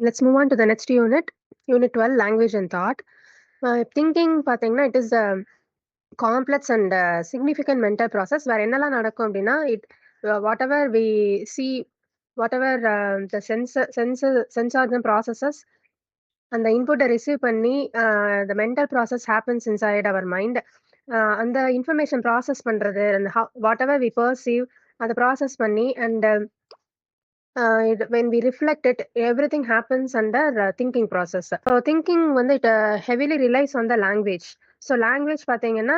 Let's move on to the next unit, Unit 12, Language and Thought. Thinking பார்த்தீங்கன்னா, it is a complex and significant mental process where என்னலாம் நடக்கும் அப்படின்னா, whatever we see, whatever the sense organ processes அந்த இன்புட்டை receive பண்ணி the mental process happens inside our mind. அந்த information process பண்றது and whatever we perceive அதை process பண்ணி and when we reflect it, everything happens under thinking process. So thinking வந்து it heavily relies on the language. So language பார்த்தீங்கன்னா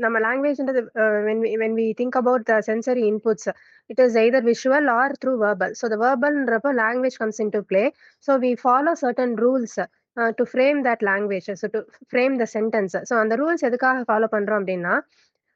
நம்ம லாங்குவேஜ்ன்றது when we think about the sensory inputs, it is either visual or through verbal. So the verbalன்றப்போ language comes into play. So we follow certain rules to frame that language. So to frame the sentence. So அந்த rules எதுக்காக follow பண்றோம் அப்படின்னா,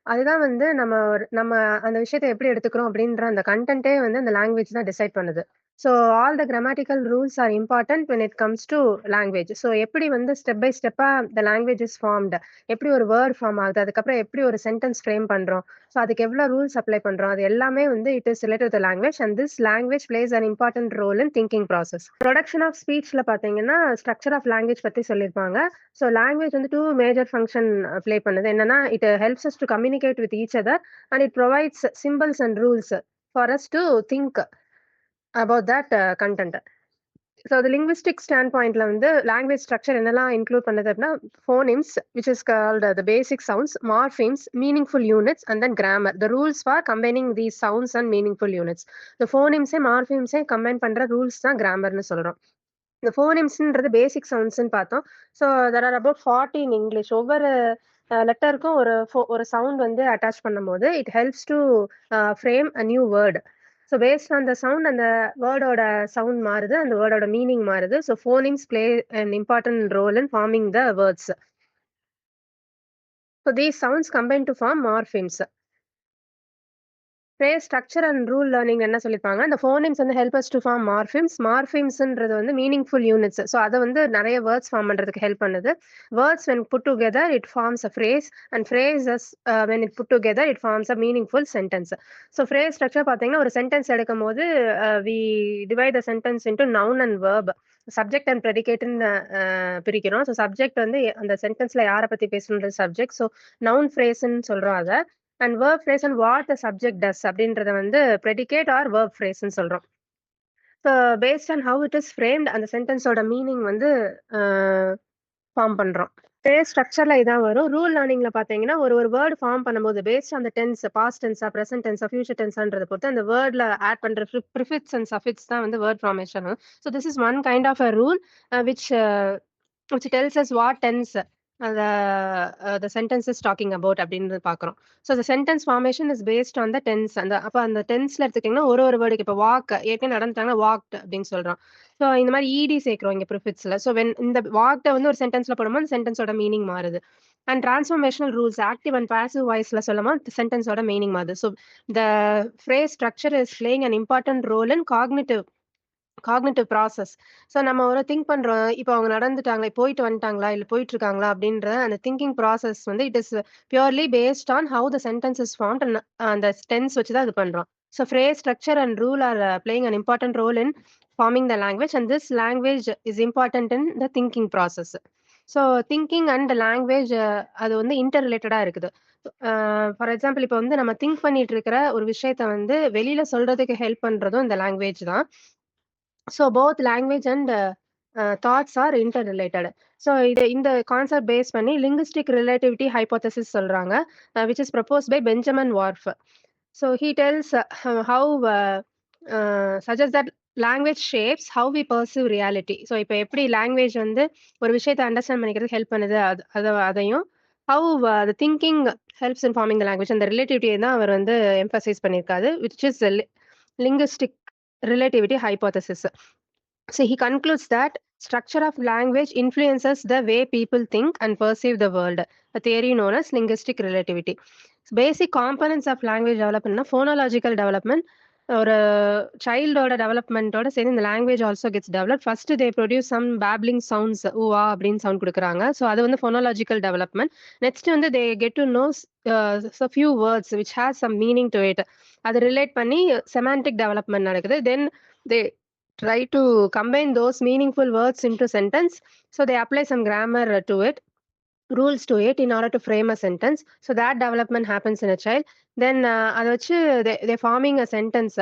அதுதான் வந்து நம்ம அந்த விஷயத்த எப்படி எடுத்துக்கிறோம் அப்படின்ற அந்த கன்டென்ட்டே வந்து அந்த லாங்குவேஜ் தான் டிசைட் பண்ணுது. So all the grammatical rules are important when it comes to language. So எப்படி வந்து ஸ்டெப் பை ஸ்டெப்பா த லாங்குவேஜ் இஸ் ஃபார்ம்டு, எப்படி ஒரு வேர்ட் ஃபார்ம் ஆகுது, அதுக்கப்புறம் எப்படி ஒரு சென்டென்ஸ் ஃப்ரேம் பண்றோம், ஸோ அதுக்கு எவ்வளவு ரூல்ஸ் அப்ளை பண்றோம், அது எல்லாமே வந்து it is related to language and this language plays an important role in thinking process. Production of ஸ்பீச்ல பாத்தீங்கன்னா ஸ்ட்ரக்சர் ஆஃப் லாங்குவேஜ் பத்தி சொல்லியிருப்பாங்க. ஸோ லாங்குவேஜ் வந்து 2 மேஜர் ஃபங்க்ஷன் ப்ளே பண்ணுது. என்னன்னா, it helps us to communicate with each other and it provides symbols and rules for us to think about that content. So the linguistic standpoint la வந்து language structure என்னெல்லாம் include பண்ணுது அப்படின்னா, phonemes which is called the basic sounds, morphemes, meaningful units and then grammar, the rules for combining these sounds and meaningful units. The phonemes morphemes combine பண்ற rules தான் grammar னு சொல்றோம். இந்த phonemesன்றது basic சவுண்ட்ஸ்ன்னு பார்த்தோம். So there are about 40 in English. ஒவ்வொரு லெட்டருக்கும் ஒரு சவுண்ட் வந்து அட்டாச் பண்ணும்போது it helps to frame a new word. So based on the sound அந்த வேர்டோட சவுண்ட் மாறுது, அந்த வேர்டோட மீனிங் மாறுது. So phonemes play an important role in forming the words. So these sounds combine to form morphemes. Phrase structure and rule learning என்ன சொல்லியிருப்பாங்க, இந்த phonemes வந்து help us to form morphemes. மார்ஃபிம்ஸ்ன்றது வந்து மீனிங்ஃபுல் யூனிட்ஸ். ஸோ அதை வந்து நிறைய words form பண்ணுறதுக்கு help பண்ணுது. Words when put together it forms a phrase and phrases when it put together it forms a meaningful sentence. So phrase structure பார்த்தீங்கன்னா, ஒரு sentence எடுக்கும் போது we divide the sentence into noun and verb, subject and ப்ரெடிகேட்னு பிரிக்கிறோம். So subject வந்து அந்த சென்டென்ஸ்ல யாரை பத்தி பேசணுன்றது சப்ஜெக்ட். ஸோ நவுன் ஃப்ரேஸ்ன்னு சொல்றோம் அதை. And verb phrase and what the subject does அப்படின்றத வந்து ப்ரெடிகேட் ஆர் வேர்ப் ஃப்ரேஸ்ன்னு சொல்றோம். So based on how it is framed அந்த சென்டென்ஸோட மீனிங் வந்து ஃபார்ம் பண்றோம். ஃப்ரேஸ் ஸ்ட்ரக்சர்ல இதான் வரும். ரூல் லேர்னிங்ல பாத்தீங்கன்னா, ஒரு வேர்டு ஃபார்ம் பண்ணும்போது based on the tense, past டென்ஸா, பிரசன்ட் டென்ஸா, ஃபியூச்சர் டென்ஸான்றத பொறுத்து அந்த வேர்ட்ல ஆட் பண்ற ப்ரிஃபிக்ஸ் அண்ட் சஃபிக்ஸ் தான் வந்து word formation. So this is one kind of a rule which tells us what tense the sentence is talking about அப்படின்றது பார்க்குறோம். So the sentence formation is based on the tense. அப்போ அந்த டென்ஸ்ல எடுத்துக்கிட்டிங்கன்னா ஒரு வேர்டுக்கு இப்போ வாக் ஏற்கனவே நடந்துட்டாங்கன்னா வாக்ட் அப்படின்னு சொல்றோம். ஸோ இந்த மாதிரி இடி சேர்க்கிறோம் இங்கே ப்ரிஃபிக்ஸ்ல. ஸோ வென் இந்த வாக்ட வந்து ஒரு சென்டென்ஸ்ல போடும்போது அந்த சென்டென்ஸோட மீனிங் மாறுது. And transformational rules active and passive வாய்ஸ்ல சொல்லும்போது சென்டென்ஸோட மீனிங் மாறுது. So the phrase structure is playing an important role in cognitive process. So நம்ம ஒரு திங்க் பண்றோம். இப்போ அவங்க நடந்துட்டாங்களா, போயிட்டு வந்துட்டாங்களா, இல்ல போயிட்டு இருக்காங்களா அப்படின்ற அந்த திங்கிங் ப்ராசஸ் வந்து it is purely based on how the sentence is formed and அந்த டென்ஸ் வச்சு தான் இது பண்றோம். So phrase structure and rule are playing an important role in forming the language and this language is important in the thinking process. So thinking and language அது வந்து inter ரிலேட்டடா இருக்குது. For example இப்போ வந்து நம்ம திங்க் பண்ணிட்டு இருக்கிற ஒரு விஷயத்த வந்து வெளியில சொல்றதுக்கு ஹெல்ப் பண்றதும் இந்த லாங்குவேஜ் தான். So both language and thoughts are inter related. So இந்த கான்செப்ட் பேஸ் பண்ணி லிங்குஸ்டிக் ரிலேட்டிவிட்டி ஹைபோதசிஸ் சொல்றாங்க, which is propose by Benjamin Whorf. So he tells how suggest that language shapes how we perceive reality. So இப்போ எப்படி language வந்து ஒரு விஷயத்தை understand பண்ணிக்கிறதுக்கு help பண்ணுது, அதையும் how the thinking helps in forming the language, அந்த ரிலேட்டிவிட்டியை தான் அவர் வந்து எம்பசைஸ் பண்ணியிருக்காரு, which is linguistic relativity hypothesis. So he concludes that structure of language influences the way people think and perceive the world, a theory known as linguistic relativity. So basic components of language development, phonological development, ஒரு சைல்டோட டெவலப்மெண்ட்டோட சேர்ந்து இந்த language also gets develop. First they produce some babbling sounds, ஊவா அப்படின்னு sound கொடுக்குறாங்க. So அது வந்து ஃபோனோலாஜிக்கல் development. Next வந்து they get to knows few words which has some meaning to it. அதை ரிலேட் பண்ணி செமான்டிக் டெவலப்மெண்ட் நடக்குது. Then they try to combine those meaningful words into sentence. So they apply some grammar to it, rules to it in order to frame a sentence. So that development happens in a child. Then அதை வச்சு they forming a sentence.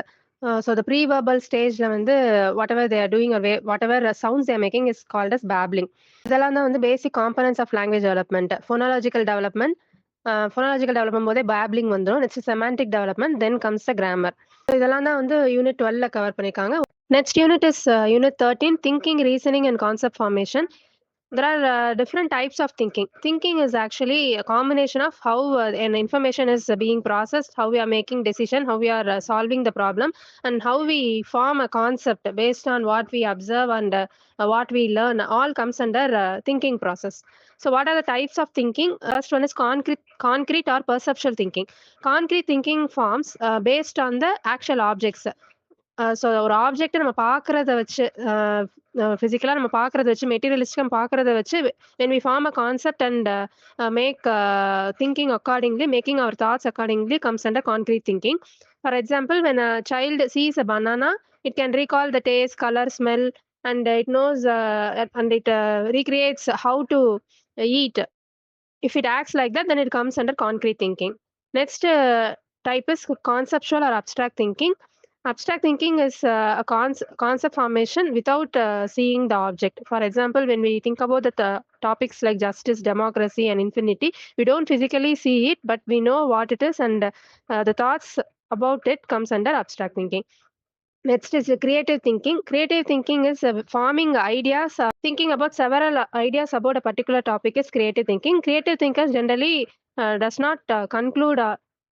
So the pre-verbal stageல வந்து whatever they are doing or whatever sounds they are making is called as babbling. இதெல்லாம் தான் வந்து basic components of language development. Phonological development. Phonological development போதே babbling வந்துரும். Next semantic development, then comes the grammar. So இதெல்லாம் தான் வந்து unit 12ல cover பண்ணிருக்காங்க. Next unit is unit 13, thinking, reasoning and concept formation. There are different types of thinking. Thinking is actually a combination of how an information is being processed, how we are making decision, how we are solving the problem, and how we form a concept based on what we observe and what we learn. All comes under thinking process. So what are the types of thinking? First one is concrete or perceptual thinking. Concrete thinking forms based on the actual objects. So ஒரு object நம்ம பார்க்கறத வச்சு ஃபிசிக்கலா நம்ம பார்க்கறத வச்சு மெட்டீரியலிஸ்டிக்கா பார்க்கறத வச்சு when we form a concept and make thinking accordingly, making our thoughts accordingly comes under concrete thinking. For example, when a child sees a banana, it can recall the taste, color, smell, and it knows and it recreates how to eat. If it acts like that, then it comes under concrete thinking. Next type is conceptual or abstract thinking. Abstract thinking is a concept formation without seeing the object. For example, when we think about the topics like justice, democracy, and infinity, we don't physically see it, but we know what it is, and the thoughts about it comes under abstract thinking. Next is creative thinking. Creative thinking is forming ideas, thinking about several ideas about a particular topic is creative thinking. Creative thinkers generally does not conclude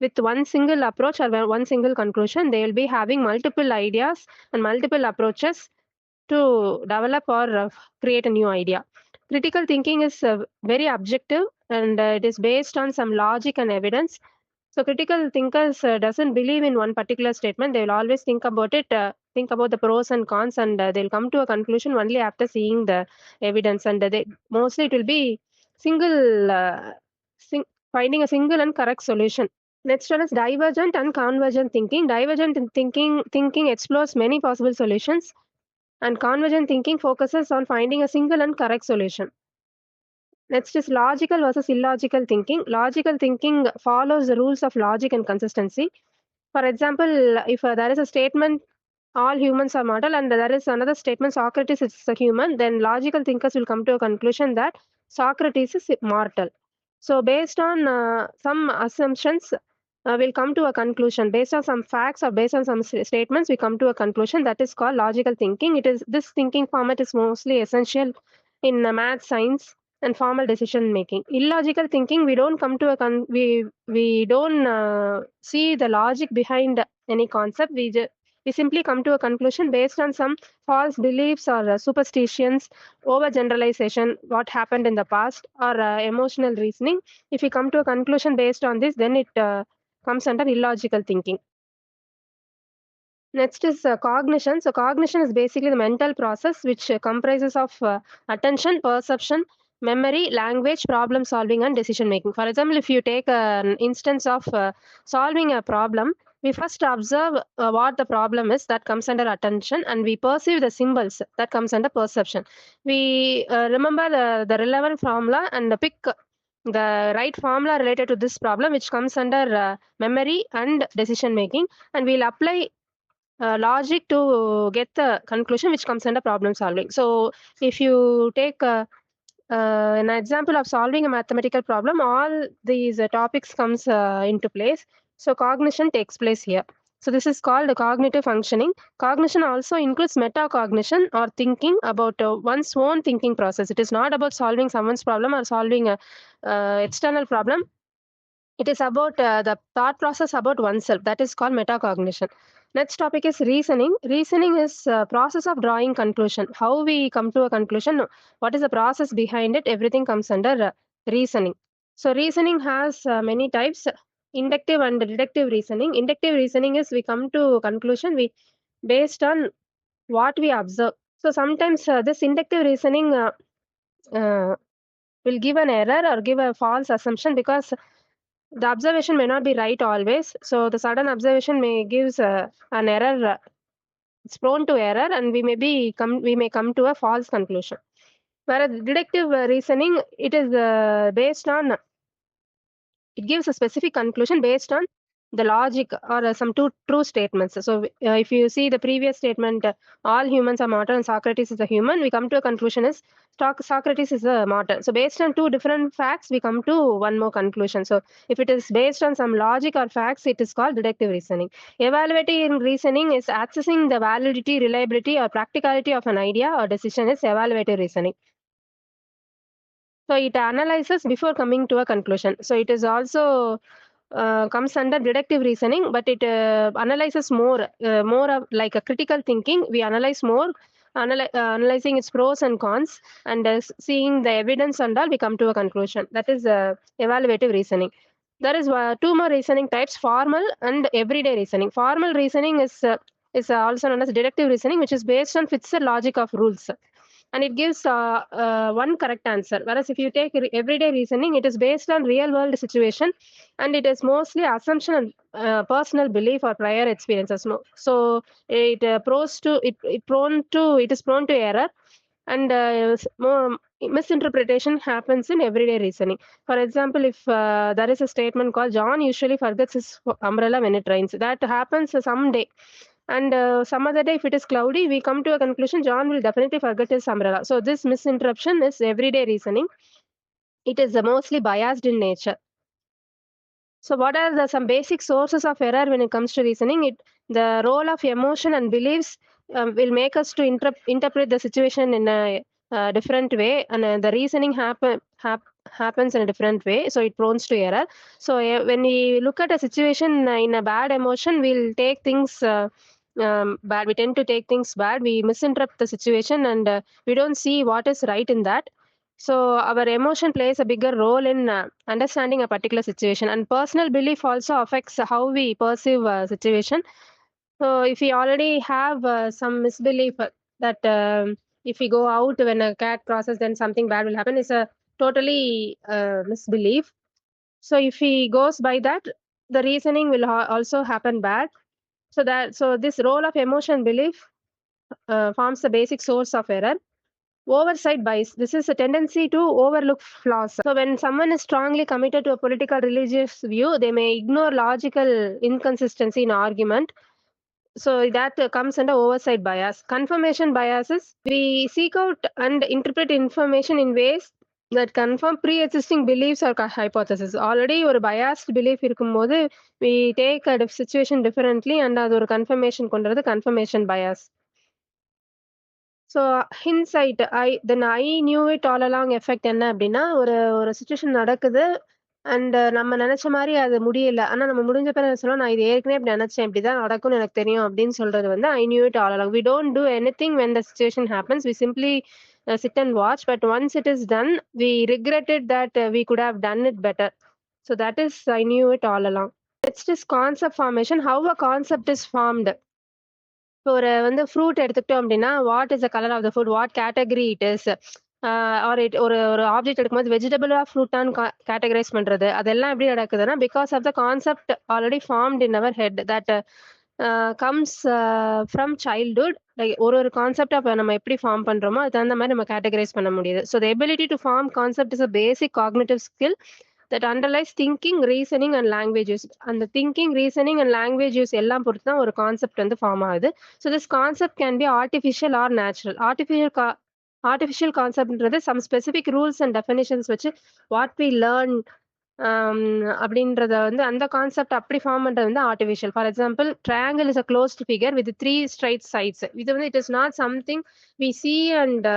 with one single approach or one single conclusion. They will be having multiple ideas and multiple approaches to develop or create a new idea. Critical thinking is very objective and it is based on some logic and evidence. So critical thinkers doesn't believe in one particular statement. They will always think about it, think about the pros and cons, and they'll come to a conclusion only after seeing the evidence. And they mostly it will be single, finding a single and correct solution. Next one is divergent and convergent thinking. Divergent thinking explores many possible solutions, and convergent thinking focuses on finding a single and correct solution. Next is logical versus illogical thinking. Logical thinking follows the rules of logic and consistency. For example, if there is a statement, all humans are mortal, and there is another statement, Socrates is a human, then logical thinkers will come to a conclusion that Socrates is mortal. So based on some assumptions, we'll come to a conclusion. Based on some facts or based on some statements, we come to a conclusion. That is called logical thinking. This thinking format is mostly essential in math, science, and formal decision making. Illogical thinking, we don't come to we don't see the logic behind any concept. We simply come to a conclusion based on some false beliefs or superstitions, overgeneralization, what happened in the past, or emotional reasoning. If we come to a conclusion based on this, then it comes under illogical thinking. Next is cognition. So cognition is basically the mental process which comprises of attention, perception, memory, language, problem solving, and decision making. For example, if you take an instance of solving a problem, we first observe what the problem is, that comes under attention, and we perceive the symbols, that comes under perception. We remember the relevant formula and pick the right formula related to this problem, which comes under memory and decision making, and we'll apply logic to get the conclusion, which comes under problem solving. So if you take an example of solving a mathematical problem, all these topics comes into place. So cognition takes place here. So this is called cognitive functioning. Cognition also includes metacognition, or thinking about one's own thinking process. It is not about solving someone's problem or solving a external problem. It is about the thought process about oneself. That is called metacognition. Next topic is reasoning. Reasoning is a process of drawing conclusion. How we come to a conclusion, what is the process behind it, everything comes under reasoning. So reasoning has many types: inductive and deductive reasoning. Inductive reasoning is we come to a conclusion based on what we observe. So sometimes this inductive reasoning will give an error or give a false assumption, because the observation may not be right always. So the sudden observation may gives an error it's prone to error, and we may come to a false conclusion. Whereas deductive reasoning, it is based on, it gives a specific conclusion based on the logic or some two true statements. So if you see the previous statement, all humans are mortal and Socrates is a human, we come to a conclusion is Socrates is a mortal. So based on two different facts, we come to one more conclusion. So if it is based on some logic or facts, it is called deductive reasoning. Evaluative reasoning is accessing the validity, reliability, or practicality of an idea or decision is evaluative reasoning. So it analyzes before coming to a conclusion. So it is also comes under deductive reasoning, but it analyzes more of like a critical thinking. We analyze more, analyzing its pros and cons, and seeing the evidence and all, we come to a conclusion. That is evaluative reasoning. There is two more reasoning types: formal and everyday reasoning. Formal reasoning is also known as deductive reasoning, which is based on fixed logic of rules, and it gives one correct answer. Whereas if you take everyday reasoning, it is based on real world situation, and it is mostly assumption and personal belief or prior experiences. So it is prone to error, and more misinterpretation happens in everyday reasoning. For example, if there is a statement called John usually forgets his umbrella when it rains, that happens someday. And some other day, if it is cloudy, we come to a conclusion John will definitely forget his umbrella. So this misinterruption is everyday reasoning. It is mostly biased in nature. So what are some basic sources of error when it comes to reasoning? The role of emotion and beliefs will make us to interpret the situation in a different way, and the reasoning happens in a different way, so it prones to error. So when we look at a situation in a bad emotion, we'll take things bad. We tend to take things bad. We misinterpret the situation, and we don't see what is right in that. So our emotion plays a bigger role in understanding a particular situation, and personal belief also affects how we perceive a situation. So if we already have some misbelief that if we go out when a cat crosses, then something bad will happen, is a totally misbelief. So if he goes by that, the reasoning will also happen bad. So this role of emotion belief forms the basic source of error. Oversight bias. This is a tendency to overlook flaws. So when someone is strongly committed to a political religious view, they may ignore logical inconsistency in argument. So that comes under oversight bias. Confirmation biases. We seek out and interpret information in ways that confirm pre-existing beliefs or hypothesis. Already ஒரு biased belief இருக்கும்போது we take a situation differently, and அது ஒரு confirmation கொண்டு confirmation bias. So hindsight I knew it all along effect என்ன அப்படின்னா, ஒரு ஒரு situation நடக்குது, அண்ட் நம்ம நினைச்ச மாதிரி அது முடியல. ஆனா நம்ம முடிஞ்ச பிறகு சொல்லுவோம், நான் இது ஏற்கனவே இப்படி நினைச்சேன், இப்படிதான் நடக்கும்னு எனக்கு தெரியும் அப்படின்னு சொல்றது வந்து I knew it all along. We don't do anything when the situation happens. We simply sit and watch, but once it is done, we regretted that we could have done it better. So that is I knew it all along. Next is concept formation. How a concept is formed. இப்போ ஒரு வந்து fruit எடுத்துக்கிட்டோம் அப்படின்னா, what is the colour of the food, what category it is, or it ஒரு ஒரு object எடுக்கும்போது வெஜிடபிளா ஃப்ரூட்டான்னு categorise பண்றது, அதெல்லாம் எப்படி நடக்குதுன்னா, because of the concept already formed in our head that comes from childhood. Like ஒரு கான்செப்ட் அப்போ நம்ம எப்படி ஃபார்ம் பண்றோமோ அது தகுந்த மாதிரி நம்ம கேட்டகரைஸ் பண்ண முடியுது. So the ability to form concept is a basic cognitive skill that underlies thinking, reasoning and language use. அந்த thinking, reasoning and language use எல்லாம் பொறுத்து தான் ஒரு கான்செப்ட் வந்து ஃபார்ம் ஆகுது. So this concept can be artificial or natural. Artificial கான்செப்ட்ன்றது some specific rules and definitions வச்சு what we learn அப்படின்றத வந்து அந்த கான்செப்ட் அப்படி ஃபார்ம் பண்றது வந்து artificial. For example, triangle is a closed figure with 3 straight sides. இது வந்து it is not something we see and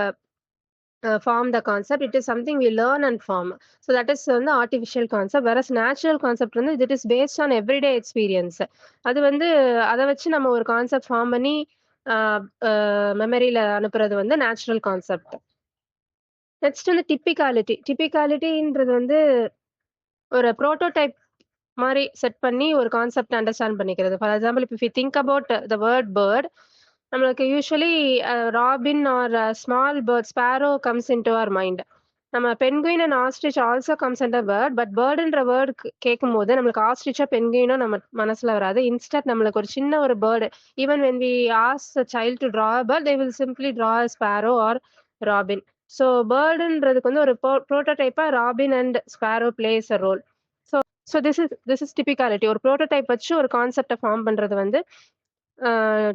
form the concept. It is something we learn and form. So that is the artificial concept. Whereas natural concept வந்து it is based on everyday experience. அது வந்து அதை வச்சு நம்ம ஒரு concept form பண்ணி மெமரியில அனுப்புறது வந்து நேச்சுரல் கான்செப்ட். நெக்ஸ்ட் வந்து டிப்பிகாலிட்டி. டிப்பிகாலிட்டின்றது வந்து ஒரு ப்ரோட்டோடைப் மாதிரி செட் பண்ணி ஒரு கான்செப்ட் அண்டர்ஸ்டாண்ட் பண்ணிக்கிறது. For example, if you think about the word bird, நம்மளுக்கு usually robin or small bird, sparrow comes into our mind. நம்ம penguin and ostrich also comes under bird. But பேர்டுன்ற word கேட்கும்போது நம்மளுக்கு ஆஸ்ட்ரிச்சோ பென்குயினோ நம்ம மனசுல வராது. இன்ஸ்டட் நம்மளுக்கு ஒரு சின்ன ஒரு bird, even when we ask a child to draw a bird, they will simply draw a sparrow or robin. So பேர்டுன்றதுக்கு வந்து ஒரு ப்ரோட்டோடைப்பா robin and sparrow plays a role. So this is typicality. ஒரு prototype வச்சு ஒரு கான்செப்டை form பண்றது வந்து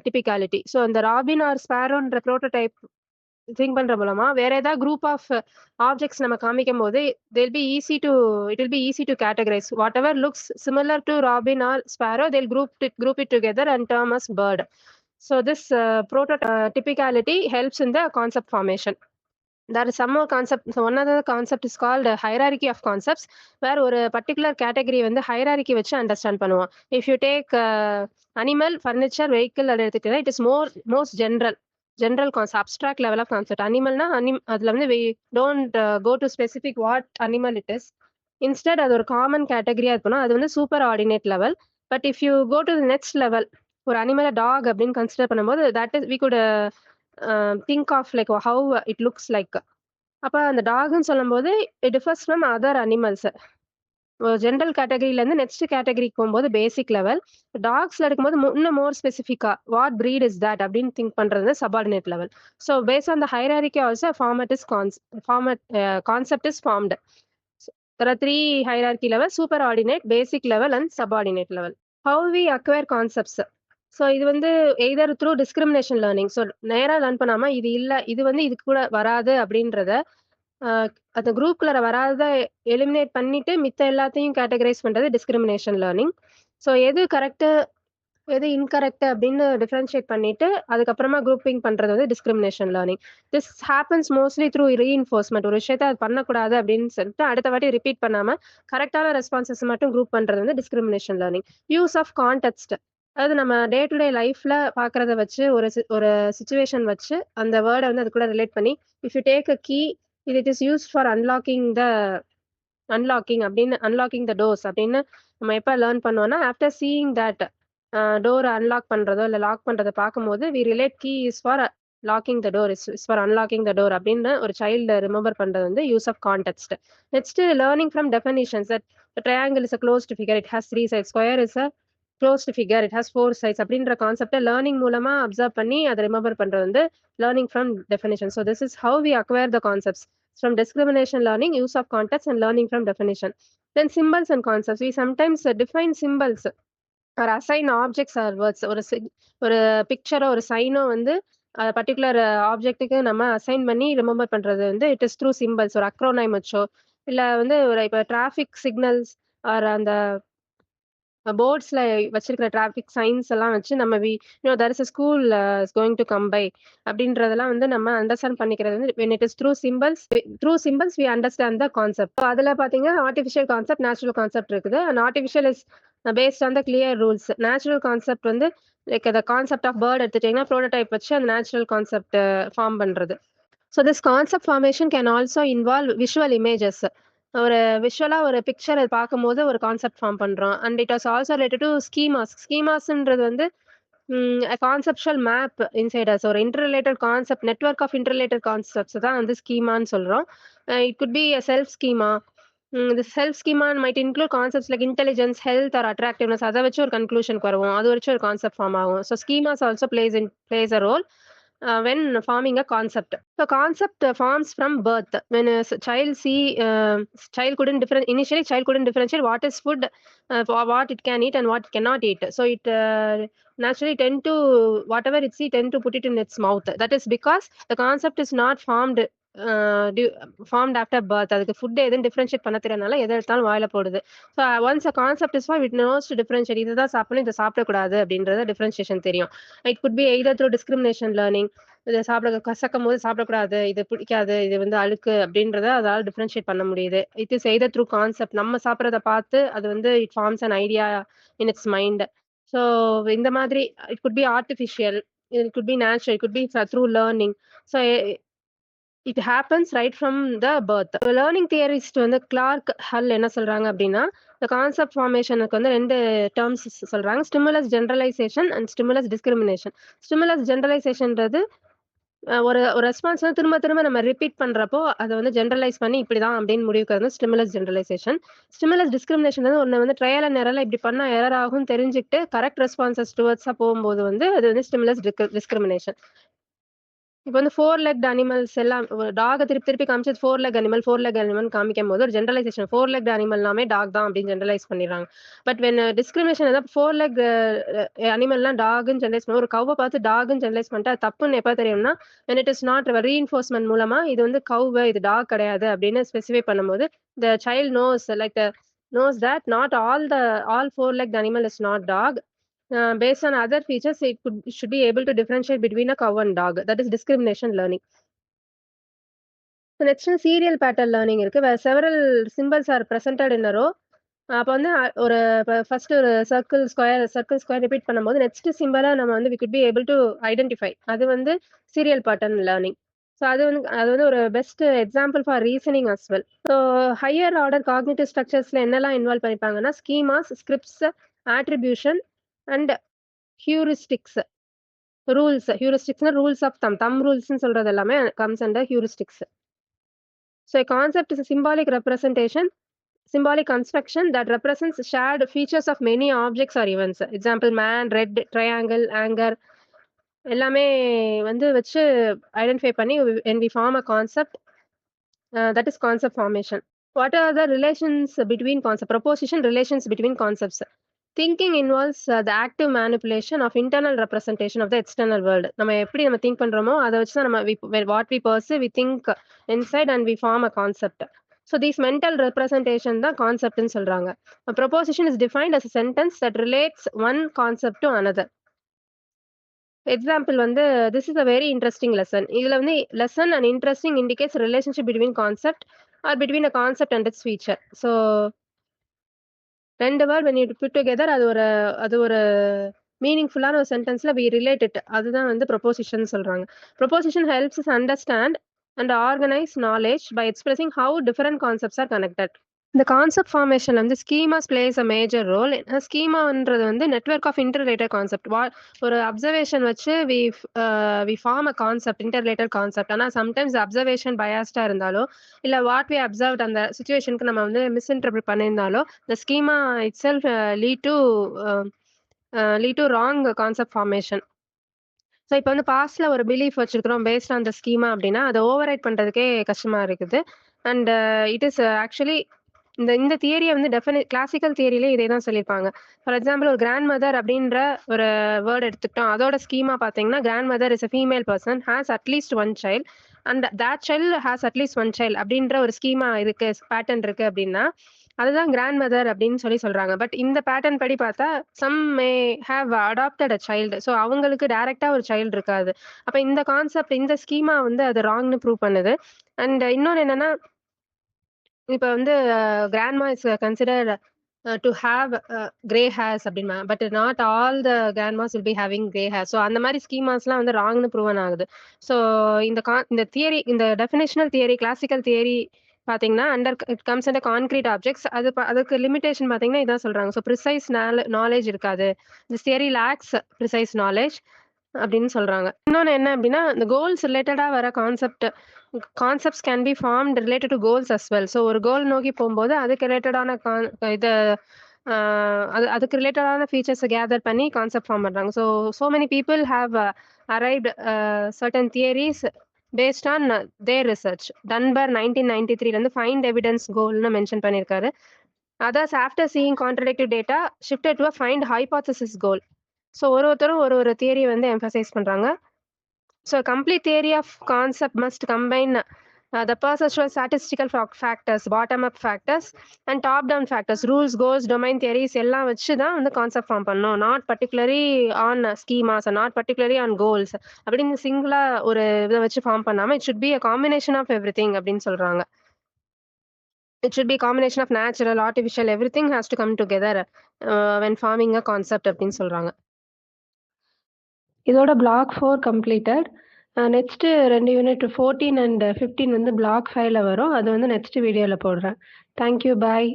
டிபிகாலிட்டி. ஸோ இந்த ராபின் ஆர் ஸ்பாரோன்ற ப்ரோட்டோடைப் திங்க் பண்ற மூலமா வேற ஏதாவது குரூப் ஆஃப் ஆப்ஜெக்ட்ஸ் நம்ம காமிக்கும் போது it will be easy to categorize whatever looks similar to robin or sparrow. They'll group it together and term as bird. So this prototypicality helps in the concept formation. There is some more concept. So one other concept is called hierarchy of concepts, where ஒரு particular category வந்து hierarchy வச்சு understand பண்ணுவோம். If you take animal, furniture, vehicle அது எடுத்துக்கிட்டா it is most general concept, abstract level of concept. Animalனா அதுல வந்து we don't go to specific what animal it is. Instead அது ஒரு common category இருக்கணும். அது வந்து super ordinate level. But if you go to the next level, ஒரு அனிமலை dog அப்படின்னு கன்சிடர் பண்ணும்போது that is we could think of like how it looks like. அப்ப அந்த டாக்னு சொல்லும்போது it differs from other animals. General கேட்டகரியிலேருந்து நெக்ஸ்ட் கேட்டகரிக்கு போகும்போது பேசிக் லெவல். டாக்ஸ்ல எடுக்கும்போது இன்னும் மோர் ஸ்பெசிஃபிக்கா வாட் பிரீட் இஸ் தட் அப்படின்னு திங்க் பண்றது subordinate level. So based on the hierarchy also concept is formed. There are 3 hierarchy levels: superordinate, basic level and subordinate level. How we acquire concepts? So இது வந்து either through discrimination learning. So நேராக learn பண்ணாம இது இல்லை, இது வந்து இது கூட வராது அப்படின்றத அந்த குரூப்குள்ள வராத எலிமினேட் பண்ணிட்டு மித்த எல்லாத்தையும் கேட்டகரைஸ் பண்றது டிஸ்கிரிமினேஷன் லேர்னிங். ஸோ எது கரெக்டு எது இன்கரெக்ட் அப்படின்னு டிஃபரன்ஷியேட் பண்ணிட்டு அதுக்கப்புறமா குரூப்பிங் பண்றது வந்து discrimination learning. This happens mostly through reinforcement. ஒரு விஷயத்த அது பண்ணக்கூடாது அப்படின்னு சொல்லிட்டு அடுத்த வாட்டி ரிப்பீட் பண்ணாம கரெக்டான ரெஸ்பான்சஸ் மட்டும் குரூப் பண்றது வந்து discrimination learning. Use of context, அதாவது நம்ம டே டு டே லைஃப்ல பாக்குறத வச்சு ஒரு சிச்சுவேஷன் வச்சு அந்த வேர்டை வந்து அது கூட ரிலேட் பண்ணி, if you take a key, it is used for unlocking the doors அப்படின்னு நம்ம எப்ப லேர்ன் பண்ணுவோம்னா after seeing that door unlock பண்றதோ இல்ல லாக் பண்றதை பார்க்கும்போது we relate key is for locking the door, is for unlocking the door அப்படின்னு ஒரு சைல்டு ரிமெம்பர் பண்றது வந்து use of context. Next learning from definitions. That triangle is a closed figure, it has 3 sides. Square is a closed figure, it has 4 sides அப்படின்ற கான்செப்டை learning மூலமா observe பண்ணி அதை remember பண்றது வந்து learning from definition. So this is how we acquire the concepts from discrimination learning, use of context and learning from definition. Then symbols and concepts. We sometimes define symbols or assign objects or words. ஒரு பிக்சரோ ஒரு cyano வந்து particular ஆப்ஜெக்ட்டுக்கு நம்ம assign பண்ணி remember பண்றது வந்து it is through symbols. ஒரு அக்ரோனைம் வச்சோ இல்ல வந்து ஒரு இப்போ டிராஃபிக் சிக்னல்ஸ் ஆர் அந்த போர்ட்ஸ்ல வச்சிருக்கிற டிராஃபிக் சைன்ஸ் எல்லாம் வச்சு நம்ம there is a school is going to come by அப்படின்றதெல்லாம் வந்து நம்ம அண்டர்ஸ்டாண்ட் பண்ணிக்கிறது வந்து when it is through symbols we understand the concept. அதுல பாத்தீங்கன்னா ஆர்டிஃபிஷியல் கான்செப்ட், நேச்சுரல் கான்செப்ட் இருக்குது. And artificial is based on the clear rules. Natural concept வந்து like the concept of bird எடுத்துட்டீங்கன்னா ப்ரோட்டோடைப் வச்சு அந்த நேச்சுரல் கான்செப்ட் ஃபார்ம் பண்றது. So this concept formation can also involve visual images. ஒரு விஷுவலா ஒரு picture பார்க்கும்போது ஒரு கான்செப்ட் ஃபார்ம் பண்றோம். And it was also related to ஸ்கீமாஸ்ன்றது வந்து கான்செப்சுவல் மேப் இன்சைடர்ஸ், ஒரு interrelated concept, network of interrelated concepts தான் வந்து ஸ்கீமான்னு சொல்றோம். It could B a self schema. The self schema might include concepts like intelligence, health or attractiveness. அதை வச்சு ஒரு கன்க்ளூஷனுக்கு வருவோம், அது வச்சு ஒரு கான்செப்ட் ஃபார்ம் ஆகும். So schemas also plays a role when forming a concept. So concept forms from birth. When a child couldn't differentiate what is food, what it can eat and what it cannot eat. So it naturally whatever it see tend to put it in its mouth. That is because the concept is not formed after birth. அதுக்கு food எதுவும் differentiate பண்ண தெரியறனால எதை எடுத்தாலும் வாயில போடுது. So once a concept is form, it knows to differentiate. இதுதான் சாப்பிடணும், இதை சாப்பிடக்கூடாது அப்படின்றத டிஃபரன்ஷியேஷன் தெரியும். It could be either through discrimination learning. இதை கசக்கும் போது சாப்பிடக்கூடாது, இது பிடிக்காது, இது வந்து அழுக்கு அப்படின்றத அதால டிஃபரன்ஷியேட் பண்ண முடியுது. It is either through concept. நம்ம சாப்பிட்றத பார்த்து அது வந்து it forms an idea in its mind. So இந்த மாதிரி it could be artificial, it could be natural, it could be through learning. So it happens right from the birth. Learning theorist வந்து Clark Hull என்ன சொல்றாங்க அப்படின்னா, இந்த concept ஃபார்மேஷனுக்கு வந்து 2 terms சொல்றாங்க: stimulus generalization and stimulus discrimination. Stimulus ஜெனரலைசேஷன்றது ஒரு ஒரு ரெஸ்பான்ஸ் வந்து திரும்ப திரும்ப நம்ம ரிப்பீட் பண்றப்போ, அத வந்து ஜெனரலைஸ் பண்ணி இப்படிதான் அப்படின்னு முடிவுக்கு வந்து ஸ்டிமுலஸ் ஜெனரலைசேஷன். ஸ்டிமுலஸ் டிஸ்கிரிமினேஷன் வந்து ஒண்ணு வந்து ட்ரையல் அண்ட் எரர்ல இப்படி பண்ணா எரர் ஆகும்னு தெரிஞ்சுக்கிட்டு கரெக்ட் ரெஸ்பான்சஸ் டுவர்ட்ஸா போகும்போது வந்து அது வந்து ஸ்டிமுலஸ் டிஸ்கிரிமினேஷன். இப்ப வந்து 4 லெக்ட் அனிமல்ஸ் எல்லாம் டாக திருப்பி திருப்பி காமிச்சு 4 லெக் அனிமல்னு காமிக்கும்போது ஒரு ஜெனரலைசேஷன் 4 லெக்ட் அனிமல்னாமே டாக் தான் அப்படின்னு ஜெனரலைஸ் பண்ணிடுறாங்க. பட் வென் டிஸ்கிரிமினேஷன் ஏதாவது 4 லெக் அனிமல்லாம் டாக்ன்னு ஜெனரலைஸ் பண்ண ஒரு கவ்வ பார்த்து டாக்ன்னு ஜெனரலைஸ் பண்ணிட்டு அது தப்புன்னு எப்ப தெரியும்னா when it is not reinforcement மூலமா இது வந்து கவ் இது டாக் கிடையாது அப்படின்னு ஸ்பெசிஃபை பண்ணும்போது the child knows that not all 4 legged animal is not dog. Based on other features, it should be able to differentiate between a cow and dog. That is discrimination learning. So next serial pattern learning இருக்கு. Where several symbols are presented in a row. அப்ப வந்து ஒரு first ஒரு circle square repeat பண்ணும்போது next சிம்பலா நம்ம வந்து we could be able to identify. அது வந்து சீரியல் பேட்டர்ன் லேர்னிங். ஸோ அது வந்து ஒரு best example for reasoning as well. So higher order cognitive ஸ்ட்ரக்சர்ஸ்ல என்னெல்லாம் இன்வால்வ் பண்ணிப்பாங்கன்னா schemas, scripts, attribution and heuristics. ஹியூரிஸ்டிக்ஸ்னா ரூல்ஸ் ஆஃப் தம் ரூல்ஸ்னு சொல்றது எல்லாமே comes under heuristics. So concept is symbolic representation, symbolic construction that represents shared features of many objects or events. Example, man, red, triangle, anger. எல்லாமே வந்து வச்சு identify பண்ணி when we form a concept, that is concept formation. What are the relations between concepts? Proposition relations between concepts. Thinking involves the active manipulation of internal representation of the external world. நம்ம எப்படி நம்ம think பண்றோமோ அதை வச்சு தான் நம்ம what we perceive, we think inside and we form a concept. So these mental representation தான் கான்செப்ட்னு சொல்றாங்க. A proposition is defined as a sentence that relates one concept to another. Example வந்து this is a very interesting lesson. இதுல வந்து lesson and interesting indicates a relationship between concept or between a concept and its feature. So ரெண்டு word when you put together அது ஒரு மீனிங்ஃபுல்லான ஒரு சென்டென்ஸ்ல we relate it. அதுதான் வந்து proposition சொல்றாங்க. Proposition helps us understand and organize knowledge by expressing how different concepts are connected. இந்த concept ஃபார்மேஷன்ல வந்து schemas plays a major role. ஸ்கீமான்றது வந்து நெட்வொர்க் ஆஃப் இன்டர்ரிலேட்டட் கான்செப்ட். ஒரு அப்சர்வேஷன் வச்சு we form a concept, interrelated concept. ஆனால் sometimes observation பயாஸ்டா இருந்தாலோ இல்லை வாட் வி அப்சர்வ்ட் அந்த சுச்சுவேஷனுக்கு நம்ம வந்து மிஸ்இன்டர்பிரட் பண்ணியிருந்தாலோ the schema itself lead to wrong concept formation. So இப்போ வந்து பாஸ்ட்ல ஒரு பிலீஃப் வச்சிருக்கிறோம் பேஸ்ட் ஆன் த ஸ்கீமா அப்படின்னா அதை ஓவர் ரைட் பண்றதுக்கே கஷ்டமா இருக்குது. அண்ட் இட் இஸ் ஆக்சுவலி இந்த தியரியை வந்து கிளாசிக்கல் தியரியிலே இதே தான் சொல்லியிருப்பாங்க. ஃபார் எக்ஸாம்பிள் ஒரு கிராண்ட் மதர் அப்படின்ற ஒரு வேர்ட் எடுத்துக்கிட்டோம். அதோட ஸ்கீமா பார்த்தீங்கன்னா grandmother is a female person has at least one child and that child has at least one child அப்படின்ற ஒரு ஸ்கீமா இருக்கு, பேட்டர்ன் இருக்கு அப்படின்னா அதுதான் கிராண்ட் மதர் அப்படின்னு சொல்றாங்க. பட் இந்த பேட்டர்ன் படி பார்த்தா some may have adopted a child. So அவங்களுக்கு டைரக்டா ஒரு சைல்டு இருக்காது. அப்ப இந்த கான்செப்ட், இந்த ஸ்கீமா வந்து அது ராங்னு ப்ரூவ் பண்ணுது. அண்ட் இன்னொன்று என்னன்னா, இப்ப வந்து grandma is consider to have grey hairs அப்படின்னா, but not all the grandmas will be having grey hair. So அந்த மாதிரி ஸ்கீமாஸ்லாம் வந்து ராங்னு ப்ரூவன் ஆகுது. ஸோ இந்த தியரி, இந்த டெஃபினேஷனல் தியரி, கிளாசிக்கல் தியரி பாத்தீங்கன்னா it comes under concrete objects. அதுக்கு லிமிடேஷன் பாத்தீங்கன்னா இதான் சொல்றாங்க. ஸோ ப்ரிசைஸ் நாலேஜ் இருக்காது. This theory lacks precise knowledge அப்படின்னு சொல்றாங்க. இன்னொன்று என்ன அப்படின்னா, இந்த கோல்ஸ் ரிலேட்டடா வர concepts can B formed related to goals as well. So ஒரு கோல் நோக்கி போகும்போது அதுக்கு ரிலேட்டடான அதுக்கு ரிலேட்டடான ஃபீச்சர்ஸை கேதர் பண்ணி கான்செப்ட் ஃபார்ம் பண்றாங்க. So many people have arrived certain theories based on their research. Dunbar 1993 வந்து find evidence goal-னு மென்ஷன் பண்ணியிருக்காரு. Others after seeing contradictory data shifted to a find hypothesis goal. So ஒருத்தரும் ஒரு தியரி வந்து emphasize பண்றாங்க. So complete theory of concept must combine the perceptual statistical factors, bottom up factors and top down factors, rules, goals, domain theories எல்லாம் வச்சு தான் வந்து concept form பண்ணணும். Not particularly on schemas, not particularly on goals அப்படின்னு சிங்கிளா ஒரு இதை வச்சு ஃபார்ம் பண்ணாம it should be a combination of everything அப்படின்னு சொல்றாங்க. It should be a combination of natural, artificial, everything has to come together when forming a concept அப்படின்னு சொல்றாங்க. இதோட block 4 completed. Next 2 unit 14 and 15 வந்து பிளாக் 5ல வரும். அது வந்து நெக்ஸ்ட் வீடியோல போடுறேன். தேங்க்யூ, பாய்.